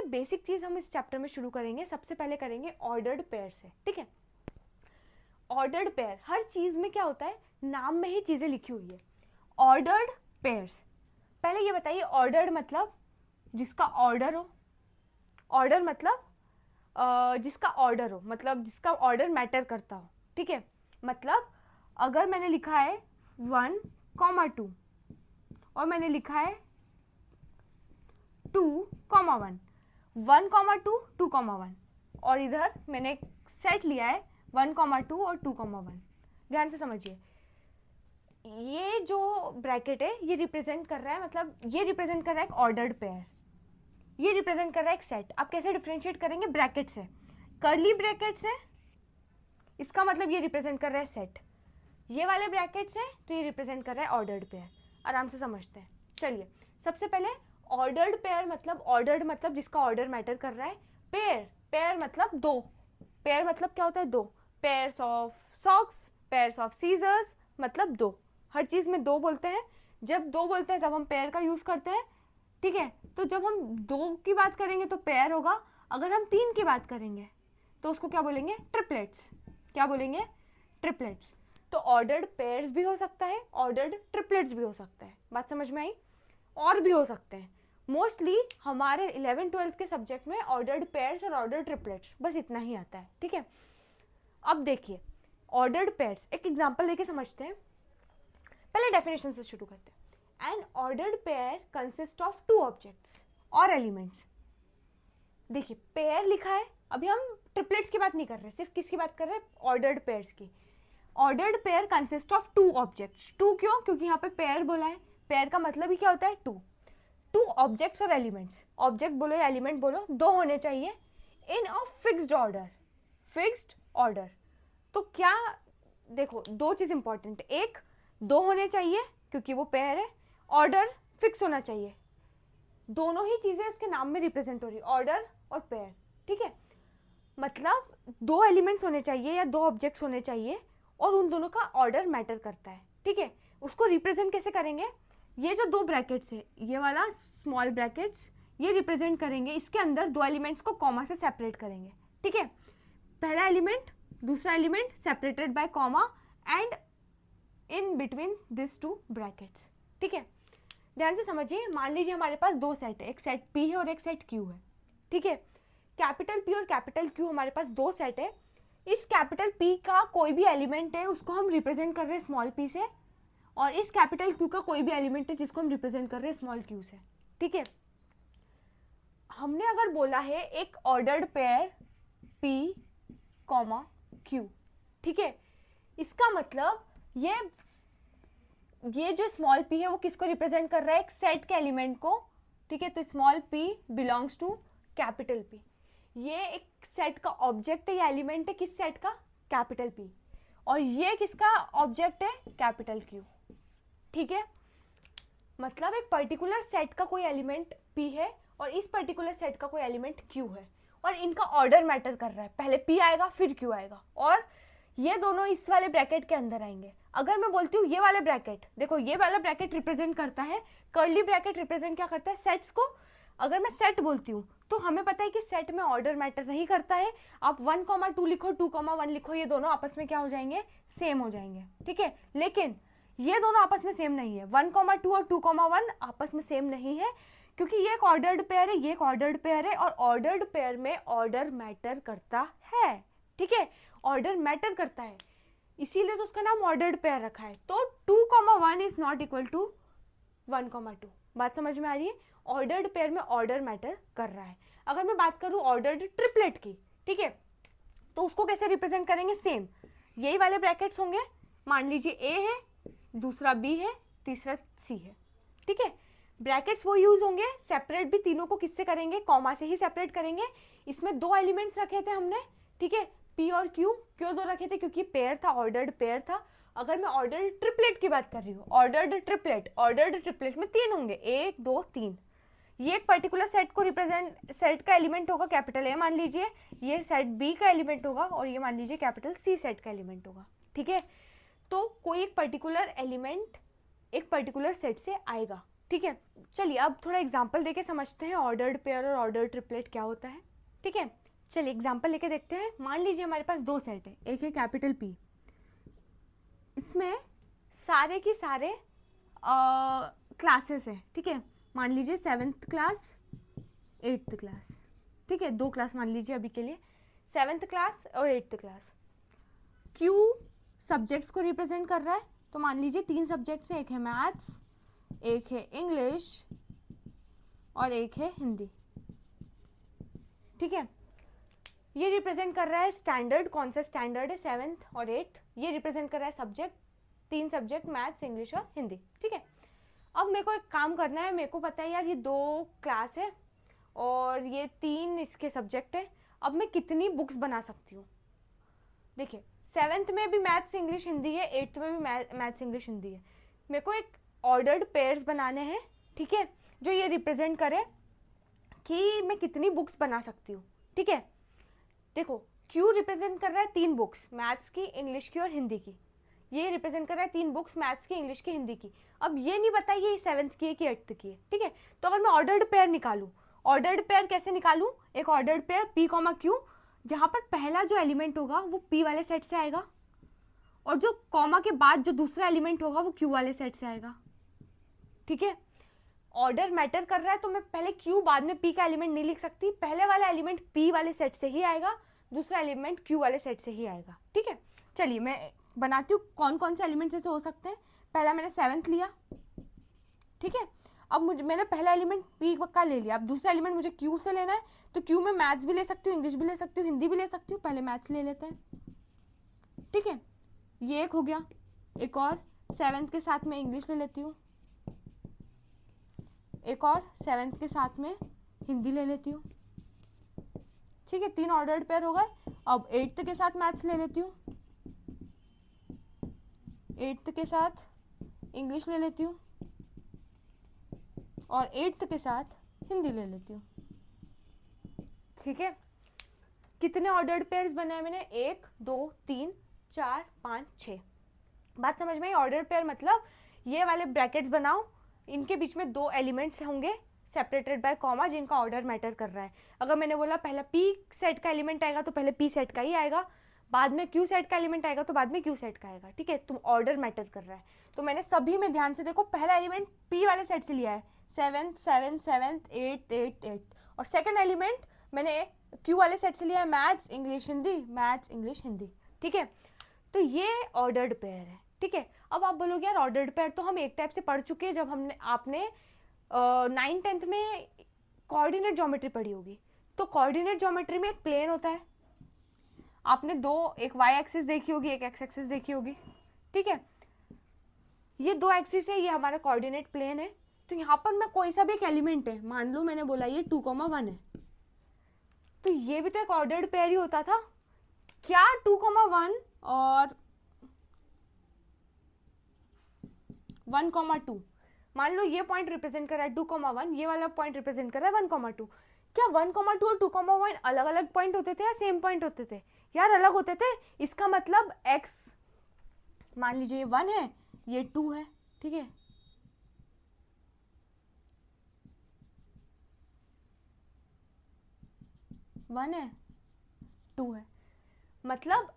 Basic चीज़ हम इस chapter में शुरू करेंगे, सबसे पहले करेंगे ऑर्डर्ड पेयर से, ठीक है। ऑर्डर्ड पेयर, हर चीज़ में क्या होता है, नाम में ही चीज़ें लिखी हुई है। ऑर्डर्ड पेयर्स, पहले ये बताइए ऑर्डर्ड मतलब जिसका ऑर्डर हो, ऑर्डर मतलब जिसका ऑर्डर हो, मतलब जिसका ऑर्डर मैटर करता हो, ठीक है। मतलब अगर मैंने लिखा है 1, 2 और मैंने लिखा है 2, 1, 1, 2, 2, 1 और इधर मैंने एक सेट लिया है 1, 2 और 2, 1। ध्यान से समझिए, ये जो ब्रैकेट है ये रिप्रेजेंट कर रहा है, मतलब ये रिप्रेजेंट कर रहा है एक ऑर्डर्ड पेयर, ये रिप्रेजेंट कर रहा है एक सेट। आप कैसे डिफरेंशिएट करेंगे, ब्रैकेट से, कर्ली ब्रैकेट से, इसका मतलब ये रिप्रेजेंट कर रहा है सेट, ये वाले ब्रैकेट से तो ये रिप्रेजेंट कर रहा है ऑर्डर्ड पेयर। आराम से समझते हैं। चलिए, सबसे पहले ऑर्डर्ड पेयर मतलब, ऑर्डर्ड मतलब जिसका ऑर्डर मैटर कर रहा है, पेयर, पेयर मतलब दो, पेयर मतलब क्या होता है, दो, pairs of socks, pairs of scissors मतलब दो, हर चीज़ में दो बोलते हैं। जब दो बोलते हैं तब हम पेयर का यूज़ करते हैं, ठीक है। तो जब हम दो की बात करेंगे तो पेयर होगा, अगर हम तीन की बात करेंगे तो उसको क्या बोलेंगे, ट्रिपलेट्स। क्या बोलेंगे, ट्रिपलेट्स। तो ऑर्डर्ड पेयर्स भी हो सकता है, ऑर्डर्ड ट्रिपलेट्स भी हो सकता है। बात समझ में आई? और भी हो सकते हैं। मोस्टली हमारे 11th-12th के सब्जेक्ट में ऑर्डर्ड पेयर्स और ऑर्डर्ड ट्रिपलेट्स बस इतना ही आता है, ठीक है। अब देखिए ऑर्डर्ड पेयर्स, एक एग्जांपल लेके समझते हैं। पहले डेफिनेशन से शुरू करते हैं। N ordered pair consist of two objects और एलिमेंट्स। देखिए पेयर लिखा है, अभी हम ट्रिपलेट्स की बात नहीं कर रहे, सिर्फ किसकी बात कर रहे हैं, ऑर्डर्ड पेयर्स की। Ordered pair consist of two objects. Two क्यों, क्योंकि यहाँ पे पेयर बोला है, पेयर का मतलब ही क्या होता है, टू। टू ऑब्जेक्ट्स और एलिमेंट्स, ऑब्जेक्ट बोलो या एलिमेंट बोलो, दो होने चाहिए in a fixed order, fixed order. तो क्या, देखो दो चीज इंपॉर्टेंट, एक दो होने चाहिए क्योंकि वो पेयर है, ऑर्डर फिक्स होना चाहिए। दोनों ही चीजें उसके नाम में रिप्रेजेंट हो रही, ऑर्डर और पेयर, ठीक है। मतलब दो एलिमेंट्स होने चाहिए या दो ऑब्जेक्ट्स होने चाहिए और उन दोनों का ऑर्डर मैटर करता है, ठीक है। उसको रिप्रेजेंट कैसे करेंगे, ये जो दो ब्रैकेट्स है, ये वाला स्मॉल ब्रैकेट्स, ये रिप्रेजेंट करेंगे, इसके अंदर दो एलिमेंट्स को कॉमा से सेपरेट करेंगे, ठीक है। पहला एलिमेंट दूसरा element separated by comma and in between this to brackets, ठीक है। ध्यान से समझिए, मान लीजिए हमारे पास दो सेट है, एक सेट P है और एक सेट Q है, ठीक है। कैपिटल P और कैपिटल Q हमारे पास दो सेट है। इस कैपिटल P का कोई भी एलिमेंट है उसको हम रिप्रेजेंट कर रहे हैं स्मॉल p से, और इस कैपिटल Q का कोई भी एलिमेंट है जिसको हम रिप्रेजेंट कर रहे हैं स्मॉल q से, ठीक है। हमने अगर बोला है एक ऑर्डर्ड पेयर P, Q, ठीक है, इसका मतलब ये जो स्मॉल p है वो किसको रिप्रेजेंट कर रहा है, एक सेट के एलिमेंट को, ठीक है। तो small p belongs to capital P। ये एक सेट का ऑब्जेक्ट है या एलिमेंट है, किस सेट का, कैपिटल P, और ये किसका ऑब्जेक्ट है, कैपिटल Q, ठीक है। मतलब एक पर्टिकुलर सेट का कोई एलिमेंट P है और इस पर्टिकुलर सेट का कोई एलिमेंट Q है और इनका ऑर्डर मैटर कर रहा है, पहले P आएगा फिर Q आएगा और ये दोनों इस वाले ब्रैकेट के अंदर आएंगे। अगर मैं बोलती हूँ ये वाला ब्रैकेट, देखो ये वाला ब्रैकेट रिप्रेजेंट करता है, कर्ली ब्रैकेट रिप्रेजेंट क्या करता है, सेट्स को। अगर मैं सेट बोलती हूँ तो हमें पता है कि सेट में ऑर्डर मैटर नहीं करता है। आप 1, 2 लिखो, 2, 1 लिखो, ये दोनों आपस में क्या हो जाएंगे, सेम हो जाएंगे, ठीक है। लेकिन ये दोनों आपस में सेम नहीं है, 1, 2 और 2, 1 आपस में सेम नहीं है, क्योंकि ये एक ऑर्डर्ड पेयर है, ये एक ऑर्डर्ड पेयर है, और ऑर्डर्ड पेयर में ऑर्डर मैटर करता है, ठीक है। ऑर्डर मैटर करता है, इसीलिए तो उसका नाम ऑर्डर्ड पेयर रखा है। तो 2, 1 इज नॉट इक्वल टू 1, 2। बात समझ में आ रही है? ऑर्डर्ड पेयर में ऑर्डर मैटर कर रहा है। अगर मैं बात करूं ऑर्डर्ड ट्रिपलेट की, ठीक है, तो उसको कैसे रिप्रेजेंट करेंगे, सेम यही वाले ब्रैकेट्स होंगे। मान लीजिए A है, दूसरा B है, तीसरा C है, ठीक है। ब्रैकेट्स वो यूज होंगे, सेपरेट भी तीनों को किससे करेंगे, कॉमा से ही सेपरेट करेंगे। इसमें दो एलिमेंट्स रखे थे हमने, ठीक है, P और Q। क्यों दो रखे थे, क्योंकि पेयर था, ऑर्डर्ड पेयर था। अगर मैं ऑर्डर्ड ट्रिपलेट की बात कर रही हूँ, ऑर्डर्ड ट्रिपलेट में तीन होंगे, 1, 2, 3। ये एक पर्टिकुलर सेट को रिप्रेजेंट, सेट का एलिमेंट होगा कैपिटल A मान लीजिए, ये सेट B का एलिमेंट होगा, और ये मान लीजिए कैपिटल C सेट का एलिमेंट होगा, ठीक है। तो कोई एक पर्टिकुलर एलिमेंट एक पर्टिकुलर सेट से आएगा, ठीक है, चलिए अब थोड़ा एग्जाम्पल देके समझते हैं ऑर्डर्ड पेयर और ऑर्डर्ड ट्रिपलेट क्या होता है। ठीक है, चलिए एग्जाम्पल लेके देखते हैं। मान लीजिए हमारे पास दो सेट है, एक है कैपिटल पी, इसमें सारे की सारे क्लासेस हैं। ठीक है, मान लीजिए 7th क्लास 8th क्लास, ठीक है, दो क्लास मान लीजिए अभी के लिए, 7th क्लास और 8th क्लास। क्यू सब्जेक्ट्स को रिप्रेजेंट कर रहा है, तो मान लीजिए 3 सब्जेक्ट्स हैं, एक है मैथ्स, एक है इंग्लिश और एक है हिंदी। ठीक है, ये रिप्रेजेंट कर रहा है स्टैंडर्ड, कौन सा स्टैंडर्ड है, 7th और 8th। ये रिप्रेजेंट कर रहा है सब्जेक्ट, 3 सब्जेक्ट मैथ्स इंग्लिश और हिंदी। ठीक है, अब मेरे को एक काम करना है, मेरे को पता है यार ये 2 क्लास है और ये 3 इसके सब्जेक्ट है। अब मैं कितनी बुक्स बना सकती हूँ? देखिए 7th में भी मैथ्स इंग्लिश हिंदी है, 8th में भी मैथ्स इंग्लिश हिंदी है। मेरे को एक ऑर्डर्ड पेयर्स बनाने हैं, ठीक है, जो ये रिप्रेजेंट करे कि मैं कितनी बुक्स बना सकती हूँ। ठीक है, देखो क्यू रिप्रेजेंट कर रहा है 3 बुक्स, मैथ्स की, इंग्लिश की और हिंदी की। ये रिप्रेजेंट कर रहा है 3 बुक्स, मैथ्स की, इंग्लिश की, हिंदी की। अब ये नहीं पता ये 7th की है कि 8th की है। ठीक है, तो अगर मैं ऑर्डर्ड पेयर निकालूं, ऑर्डर्ड पेयर कैसे निकालूं? एक ordered pair P comma Q, जहां पर पहला जो एलिमेंट होगा वो पी वाले सेट से आएगा और जो कॉमा के बाद जो दूसरा एलिमेंट होगा वो क्यू वाले सेट से आएगा। ठीक है, ऑर्डर मैटर कर रहा है तो मैं पहले क्यू बाद में पी का एलिमेंट नहीं लिख सकती, पहले वाला एलिमेंट पी वाले सेट से ही आएगा, दूसरा एलिमेंट क्यू वाले सेट से ही आएगा। ठीक है, चलिए मैं बनाती हूँ कौन कौन से एलिमेंट ऐसे हो सकते हैं। पहला मैंने 7th लिया, ठीक है, अब मैंने पहला एलिमेंट पी का ले लिया, अब दूसरा एलिमेंट मुझे क्यू से लेना है, तो क्यू में मैथ्स भी ले सकती हूँ, इंग्लिश भी ले सकती हूँ, हिंदी भी ले सकती हूँ। पहले मैथ्स ले लेते हैं। ठीक है, ये एक हो गया, एक और 7th के साथ में इंग्लिश ले लेती हूँ, एक और 7th के साथ में हिंदी ले लेती हूँ। ठीक है, 3 ऑर्डर्ड पेयर हो गए। अब 8th के साथ मैथ्स ले लेती हूँ, 8th के साथ इंग्लिश ले लेती हूँ और 8th के साथ हिंदी ले लेती हूँ। ठीक है, कितने ऑर्डर्ड पेयर्स बने हैं मैंने? 1 2 3 4 5 6। बात समझ में आई? ऑर्डर्ड पेयर मतलब ये वाले ब्रैकेट्स बनाओ, इनके बीच में 2 एलिमेंट्स होंगे सेपरेटेड बाय कॉमा, जिनका ऑर्डर मैटर कर रहा है। अगर मैंने बोला पहला पी सेट का एलिमेंट आएगा तो पहले पी सेट का ही आएगा, बाद में क्यू सेट का एलिमेंट आएगा तो बाद में क्यू सेट का आएगा। ठीक है, तुम ऑर्डर मैटर कर रहा है, तो मैंने सभी में ध्यान से देखो, पहला एलिमेंट पी वाले सेट से लिया है, 7th 7th 8th 8th 8th, और सेकेंड एलिमेंट मैंने क्यू वाले सेट से लिया है, maths English Hindi, maths English Hindi. ठीक है, तो ये ऑर्डर्ड पेयर है। ठीक है, अब आप बोलोगे यार ऑर्डर्ड पेयर तो हम एक टाइप से पढ़ चुके हैं, जब हमने आपने 9th 10th में कोऑर्डिनेट ज्योमेट्री पढ़ी होगी। तो कोऑर्डिनेट ज्योमेट्री में एक प्लेन होता है, आपने एक वाई एक्सिस देखी होगी, एक एक्स एक्सिस देखी होगी। ठीक है, ये 2 एक्सिस है, ये हमारा कोऑर्डिनेट प्लेन है। तो यहाँ पर मैं कोई सा भी एक एलिमेंट है, मान लो मैंने बोला ये 2,1 है, तो ये भी तो एक ऑर्डर्ड पेयर ही होता था क्या? 2,1 और 1,2, मान लो ये पॉइंट रिप्रेजेंट कर रहा है 2,1, ये वाला पॉइंट रिप्रेजेंट कर रहा है 1,2। क्या 1,2 और 2,1 अलग अलग पॉइंट होते थे या सेम पॉइंट होते थे? यार अलग होते थे। इसका मतलब x, मान लीजिए ये 1 है, ये 2 है। ठीक है, वन है 2 है, मतलब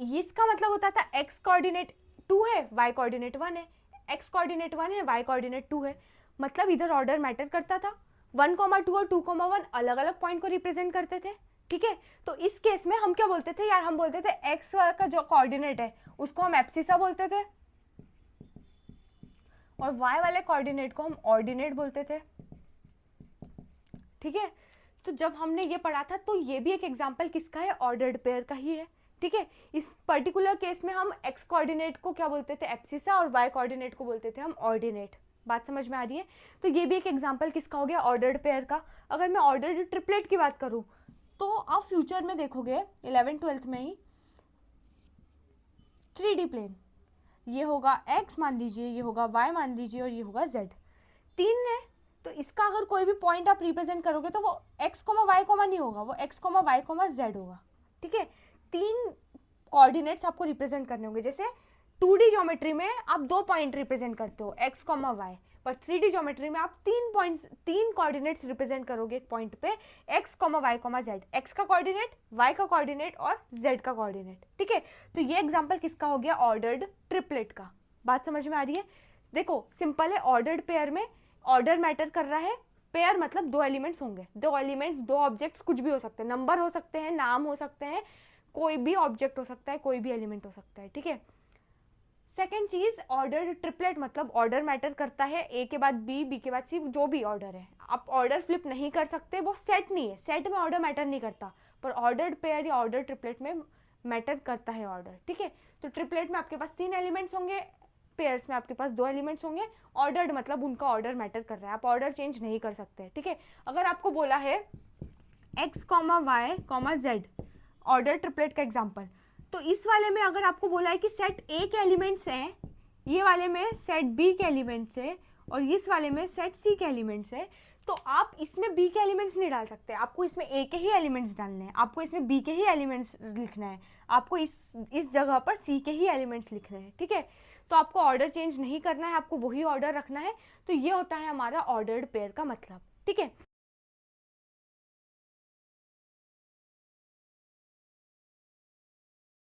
इसका मतलब होता था x कोऑर्डिनेट 2 है, y कोऑर्डिनेट 1 है, x कोऑर्डिनेट 1 है, y कोऑर्डिनेट 2 है। मतलब इधर ऑर्डर मैटर करता था। 1,2 और 2,1 अलग अलग पॉइंट को रिप्रेजेंट करते थे। ठीक है, तो इस केस में हम क्या बोलते थे यार? हम बोलते थे x का जो कोऑर्डिनेट है उसको हम एब्सिसा बोलते थे और y वाले कोऑर्डिनेट को हम ऑर्डिनेट बोलते थे। ठीक है, तो जब हमने ये पढ़ा था तो ये भी एक एग्जांपल किसका है? ऑर्डर्ड पेयर का ही है। ठीक है, इस पर्टिकुलर केस में हम x कोऑर्डिनेट को क्या बोलते थे? एब्सिसा, और y कोऑर्डिनेट को बोलते थे हम ऑर्डिनेट। बात समझ में आ रही है? तो ये भी एक एग्जांपल किसका हो गया? ऑर्डर्ड पेयर का। अगर मैं ऑर्डर्ड ट्रिपलेट की बात करूं तो आप फ्यूचर में देखोगे 11th 12th में ही 3D प्लेन, ये होगा x मान लीजिए, ये होगा y मान लीजिए और ये होगा z। 3 है, तो इसका अगर कोई भी पॉइंट आप रिप्रेजेंट करोगे तो वो x, y, नहीं होगा, वो x, y, z होगा। ठीक है, 3 कोऑर्डिनेट्स आपको रिप्रेजेंट करने होंगे। जैसे 2D ज्योमेट्री में आप 2 पॉइंट रिप्रेजेंट करते हो, x, y, पर 3D ज्योमेट्री में आप 3 कोऑर्डिनेट्स रिप्रेजेंट करोगे एक पॉइंट पे, x, y, z, x का कोऑर्डिनेट, y का कोऑर्डिनेट और z का कोऑर्डिनेट, ठीक है। तो ये एग्जांपल किसका हो गया, ऑर्डर्ड ट्रिपलेट का। बात समझ में आ रही है? देखो सिंपल है, ऑर्डर्ड पेयर में ऑर्डर मैटर कर रहा है, पेयर मतलब 2 एलिमेंट्स होंगे, 2 एलिमेंट्स 2 ऑब्जेक्ट्स कुछ भी हो सकते हैं, नंबर हो सकते हैं, नाम हो सकते हैं, कोई भी ऑब्जेक्ट हो सकता है, कोई भी एलिमेंट हो सकता है, ठीक है। सेकेंड चीज, ऑर्डर ट्रिपलेट मतलब ऑर्डर मैटर करता है, ए के बाद बी, बी के बाद सी, जो भी ऑर्डर है। आप ऑर्डर फ्लिप नहीं कर सकते, वो सेट नहीं है, सेट में ऑर्डर मैटर नहीं करता, पर ऑर्डर्ड पेयर या ऑर्डर ट्रिपलेट में मैटर करता है ऑर्डर, ठीक है। तो ट्रिपलेट में आपके पास 3 एलिमेंट्स होंगे, पेयर्स में आपके पास 2 एलिमेंट्स होंगे, ऑर्डर्ड मतलब उनका ऑर्डर मैटर कर रहा है, आप ऑर्डर चेंज नहीं कर सकते, ठीक है। अगर आपको बोला है x, y, z, order triplet का एग्जांपल, तो इस वाले में अगर आपको बोला है कि सेट ए के एलिमेंट्स हैं, ये वाले में सेट बी के एलिमेंट्स है और इस वाले में सेट सी के एलिमेंट्स है, तो आप इसमें बी के एलिमेंट्स नहीं डाल सकते, आपको इसमें ए के ही एलिमेंट्स डालने हैं, आपको इसमें बी के ही एलिमेंट्स लिखना है, आपको इस जगह पर सी के ही एलिमेंट्स लिखने हैं, ठीक है। तो आपको ऑर्डर चेंज नहीं करना है, आपको वही ऑर्डर रखना है। तो ये होता है हमारा ऑर्डर्ड पेयर का मतलब, ठीक है।